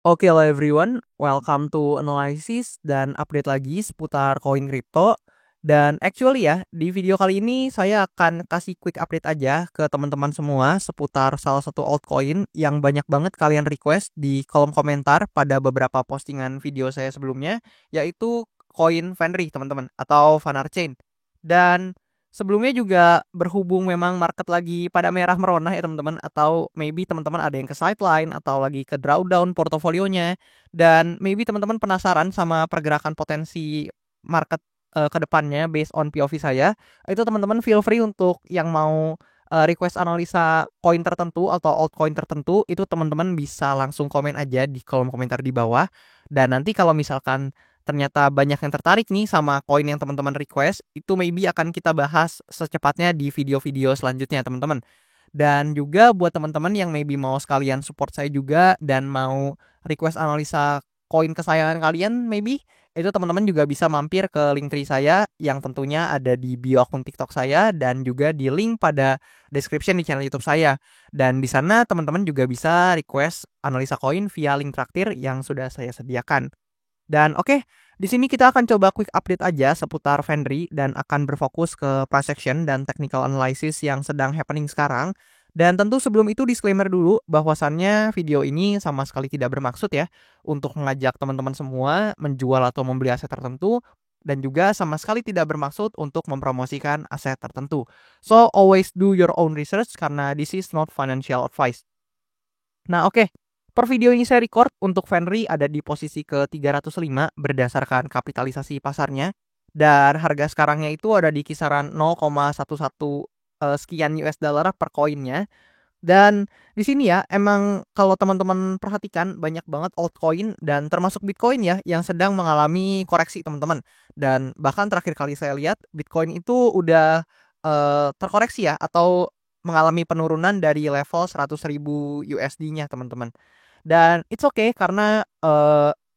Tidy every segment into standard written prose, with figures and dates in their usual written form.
Oke, hello everyone, welcome to analysis dan update lagi seputar koin kripto. Dan actually ya, di video kali ini saya akan kasih quick update aja ke teman-teman semua seputar salah satu altcoin yang banyak banget kalian request di kolom komentar pada beberapa postingan video saya sebelumnya, yaitu koin Venri teman-teman atau Vanar Chain. Dan sebelumnya juga berhubung memang market lagi pada merah merona ya teman-teman, atau maybe teman-teman ada yang ke sideline atau lagi ke drawdown portofolionya, dan maybe teman-teman penasaran sama pergerakan potensi market ke depannya based on POV saya, itu teman-teman feel free untuk yang mau request analisa koin tertentu atau altcoin tertentu, itu teman-teman bisa langsung komen aja di kolom komentar di bawah. Dan nanti kalau misalkan ternyata banyak yang tertarik nih sama koin yang teman-teman request, itu maybe akan kita bahas secepatnya di video-video selanjutnya teman-teman. Dan juga buat teman-teman yang maybe mau sekalian support saya juga dan mau request analisa koin kesayangan kalian, maybe itu teman-teman juga bisa mampir ke link tree saya yang tentunya ada di bio akun TikTok saya dan juga di link pada description di channel YouTube saya. Dan di sana teman-teman juga bisa request analisa koin via link traktir yang sudah saya sediakan. Dan oke, di sini kita akan coba quick update aja seputar Venri dan akan berfokus ke price action dan technical analysis yang sedang happening sekarang. Dan tentu sebelum itu disclaimer dulu bahwasannya video ini sama sekali tidak bermaksud ya untuk mengajak teman-teman semua menjual atau membeli aset tertentu, dan juga sama sekali tidak bermaksud untuk mempromosikan aset tertentu. So always do your own research karena this is not financial advice. Nah, oke. Per video ini saya record untuk Venri ada di posisi ke-305 berdasarkan kapitalisasi pasarnya. Dan harga sekarangnya itu ada di kisaran 0,11 sekian US dollar per koinnya. Dan di sini ya, emang kalau teman-teman perhatikan banyak banget altcoin dan termasuk Bitcoin ya yang sedang mengalami koreksi teman-teman. Dan bahkan terakhir kali saya lihat Bitcoin itu udah terkoreksi ya atau mengalami penurunan dari level 100.000 USD-nya teman-teman. Dan it's okay karena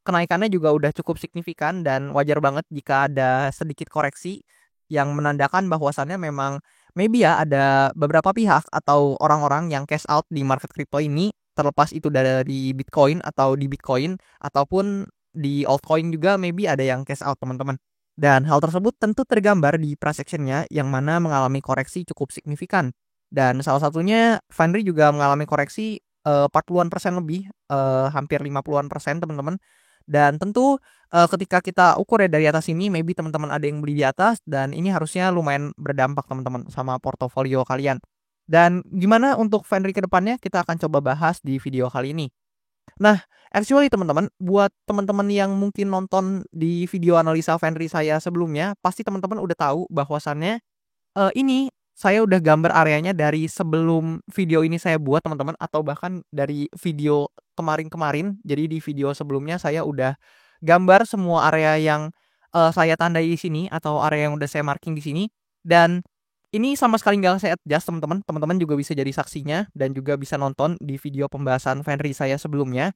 kenaikannya juga udah cukup signifikan dan wajar banget jika ada sedikit koreksi yang menandakan bahwasannya memang maybe ya ada beberapa pihak atau orang-orang yang cash out di market crypto ini, terlepas itu dari Bitcoin atau di Bitcoin ataupun di altcoin juga maybe ada yang cash out teman-teman. Dan hal tersebut tentu tergambar di price action-nya yang mana mengalami koreksi cukup signifikan. Dan salah satunya Venri juga mengalami koreksi 40-an% lebih, hampir 50-an% teman-teman. Dan tentu ketika kita ukur ya dari atas ini, maybe teman-teman ada yang beli di atas dan ini harusnya lumayan berdampak teman-teman sama portofolio kalian. Dan gimana untuk Venri ke depannya kita akan coba bahas di video kali ini. Nah, actually teman-teman, buat teman-teman yang mungkin nonton di video analisa Venri saya sebelumnya, pasti teman-teman udah tahu bahwasannya ini saya udah gambar areanya dari sebelum video ini saya buat teman-teman, atau bahkan dari video kemarin-kemarin. Jadi di video sebelumnya saya udah gambar semua area yang saya tandai di sini atau area yang udah saya marking di sini. Dan ini sama sekali nggak saya adjust teman-teman. Teman-teman juga bisa jadi saksinya dan juga bisa nonton di video pembahasan Venri saya sebelumnya.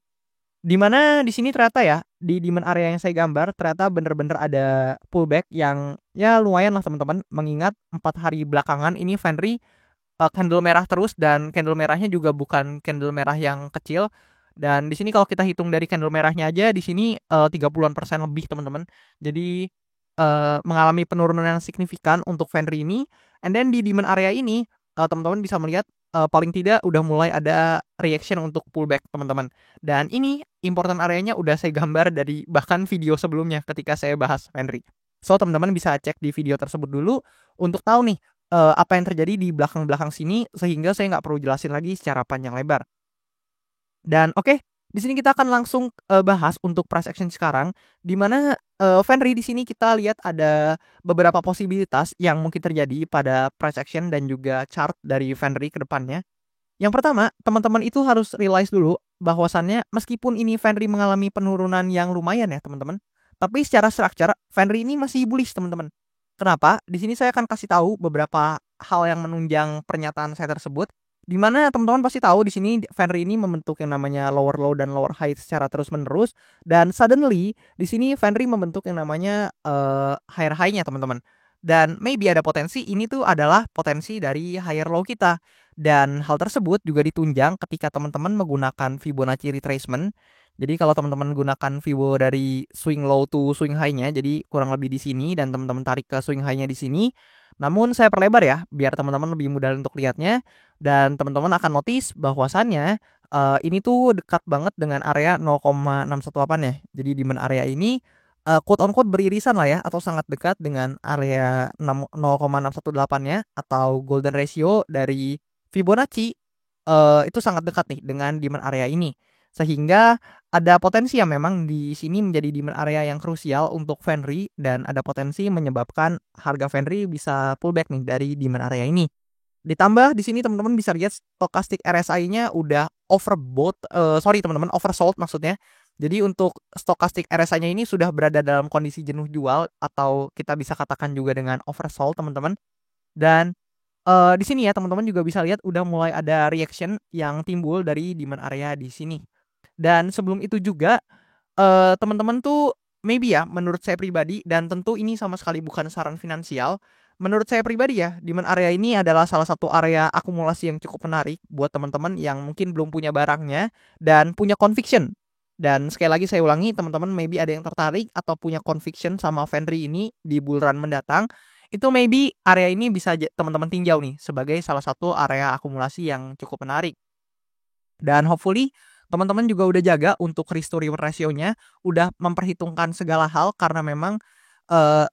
Di mana di sini ternyata ya, di demand area yang saya gambar ternyata bener-bener ada pullback yang ya lumayan lah teman-teman. Mengingat 4 hari belakangan ini Venri candle merah terus, dan candle merahnya juga bukan candle merah yang kecil. Dan di sini kalau kita hitung dari candle merahnya aja di sini 30-an% lebih teman-teman. Jadi mengalami penurunan yang signifikan untuk Venri ini. And then di demand area ini teman-teman bisa melihat paling tidak udah mulai ada reaction untuk pullback teman-teman. Dan ini important areanya udah saya gambar dari bahkan video sebelumnya ketika saya bahas Venri. So teman-teman bisa cek di video tersebut dulu untuk tahu nih apa yang terjadi di belakang-belakang sini, sehingga saya nggak perlu jelasin lagi secara panjang lebar. Dan oke, di sini kita akan langsung bahas untuk price action sekarang, di mana Venri di sini kita lihat ada beberapa posibilitas yang mungkin terjadi pada price action dan juga chart dari Venri ke depannya. Yang pertama, teman-teman itu harus realize dulu bahwasannya meskipun ini Venri mengalami penurunan yang lumayan ya teman-teman, tapi secara structure Venri ini masih bullish teman-teman. Kenapa? Di sini saya akan kasih tahu beberapa hal yang menunjang pernyataan saya tersebut. Di mana teman-teman pasti tahu di sini Venri ini membentuk yang namanya lower low dan lower high secara terus-menerus, dan suddenly di sini Venri membentuk yang namanya higher high-nya teman-teman. Dan maybe ada potensi ini tuh adalah potensi dari higher low kita. Dan hal tersebut juga ditunjang ketika teman-teman menggunakan Fibonacci retracement. Jadi kalau teman-teman gunakan Vivo dari swing low to swing high-nya, jadi kurang lebih di sini dan teman-teman tarik ke swing high-nya di sini. Namun saya perlebar ya, biar teman-teman lebih mudah untuk lihatnya dan teman-teman akan notice bahwasannya ini tuh dekat banget dengan area 0,618 ya. Jadi di mana area ini quote on quote beririsan lah ya atau sangat dekat dengan area 0,618-nya atau golden ratio dari Fibonacci itu sangat dekat nih dengan demand area ini. Sehingga ada potensi yang memang di sini menjadi demand area yang krusial untuk Fenry dan ada potensi menyebabkan harga Fenry bisa pullback nih dari demand area ini. Ditambah di sini teman-teman bisa lihat stochastic RSI-nya udah teman-teman, oversold maksudnya. Jadi untuk stochastic RSI-nya ini sudah berada dalam kondisi jenuh jual atau kita bisa katakan juga dengan oversold teman-teman. Dan di sini ya teman-teman juga bisa lihat udah mulai ada reaction yang timbul dari demand area di sini. Dan sebelum itu juga teman-teman tuh maybe ya menurut saya pribadi dan tentu ini sama sekali bukan saran finansial. Menurut saya pribadi ya, demand area ini adalah salah satu area akumulasi yang cukup menarik buat teman-teman yang mungkin belum punya barangnya dan punya conviction. Dan sekali lagi saya ulangi, teman-teman maybe ada yang tertarik atau punya conviction sama Fenry ini di bull run mendatang, itu maybe area ini bisa teman-teman tinjau nih sebagai salah satu area akumulasi yang cukup menarik. Dan hopefully teman-teman juga udah jaga untuk risk to reward ratio-nya, udah memperhitungkan segala hal karena memang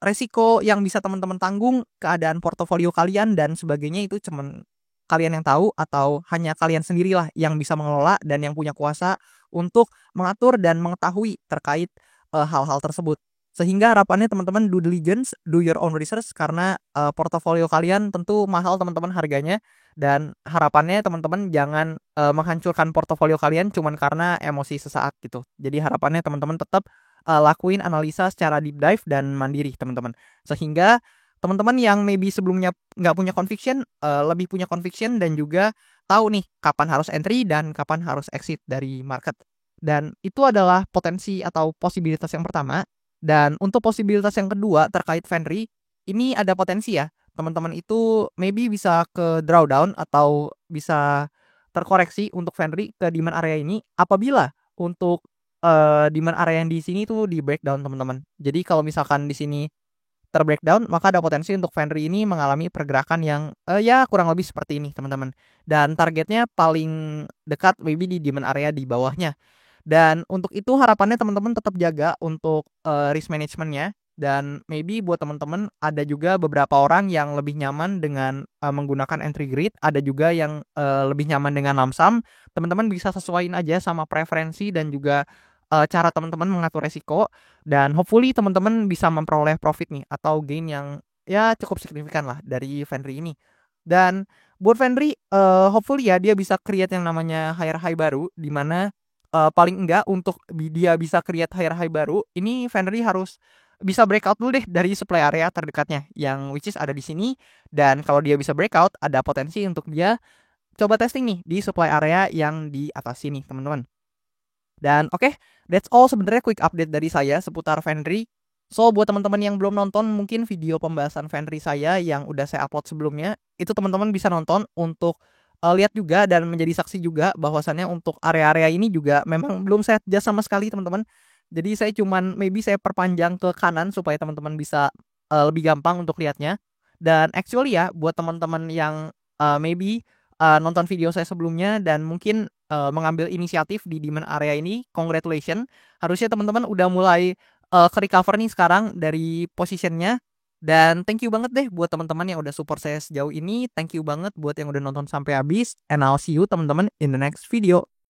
resiko yang bisa teman-teman tanggung, keadaan portofolio kalian dan sebagainya itu cuman kalian yang tahu atau hanya kalian sendirilah yang bisa mengelola dan yang punya kuasa untuk mengatur dan mengetahui terkait hal-hal tersebut. Sehingga harapannya teman-teman do diligence, do your own research karena portofolio kalian tentu mahal teman-teman harganya dan harapannya teman-teman jangan menghancurkan portofolio kalian cuman karena emosi sesaat gitu. Jadi harapannya teman-teman tetap lakuin analisa secara deep dive dan mandiri teman-teman. Sehingga teman-teman yang maybe sebelumnya nggak punya conviction, lebih punya conviction dan juga tahu nih kapan harus entry dan kapan harus exit dari market. Dan itu adalah potensi atau posibilitas yang pertama. Dan untuk posibilitas yang kedua terkait Fenry, ini ada potensi ya. Teman-teman itu maybe bisa ke drawdown atau bisa terkoreksi untuk Fenry ke demand area ini apabila untuk demand area yang di sini tuh di breakdown teman-teman. Jadi kalau misalkan di sini terbreakdown, maka ada potensi untuk Fenry ini mengalami pergerakan yang ya kurang lebih seperti ini teman-teman. Dan targetnya paling dekat maybe di demand area di bawahnya. Dan untuk itu harapannya teman-teman tetap jaga untuk risk management-nya dan maybe buat teman-teman ada juga beberapa orang yang lebih nyaman dengan menggunakan entry grid, ada juga yang lebih nyaman dengan lump sum. Teman-teman bisa sesuaiin aja sama preferensi dan juga cara teman-teman mengatur resiko dan hopefully teman-teman bisa memperoleh profit nih atau gain yang ya cukup signifikan lah dari Fenry ini. Dan buat Fenry hopefully ya dia bisa create yang namanya higher high baru di mana paling enggak untuk dia bisa create higher high baru, ini Fenry harus bisa breakout dulu deh dari supply area terdekatnya yang which is ada di sini dan kalau dia bisa breakout ada potensi untuk dia coba testing nih di supply area yang di atas sini, teman-teman. Dan oke, that's all sebenarnya quick update dari saya seputar Fenry. So buat teman-teman yang belum nonton mungkin video pembahasan Fenry saya yang udah saya upload sebelumnya, itu teman-teman bisa nonton untuk lihat juga dan menjadi saksi juga bahwasannya untuk area-area ini juga memang belum saya adjust sama sekali teman-teman. Jadi saya cuman maybe saya perpanjang ke kanan supaya teman-teman bisa lebih gampang untuk lihatnya. Dan actually ya buat teman-teman yang maybe nonton video saya sebelumnya dan mungkin mengambil inisiatif di demand area ini, congratulations. Harusnya teman-teman udah mulai ke recover nih sekarang dari positionnya. Dan thank you banget deh buat teman-teman yang udah support saya sejauh ini. Thank you banget buat yang udah nonton sampai habis. And I'll see you teman-teman in the next video.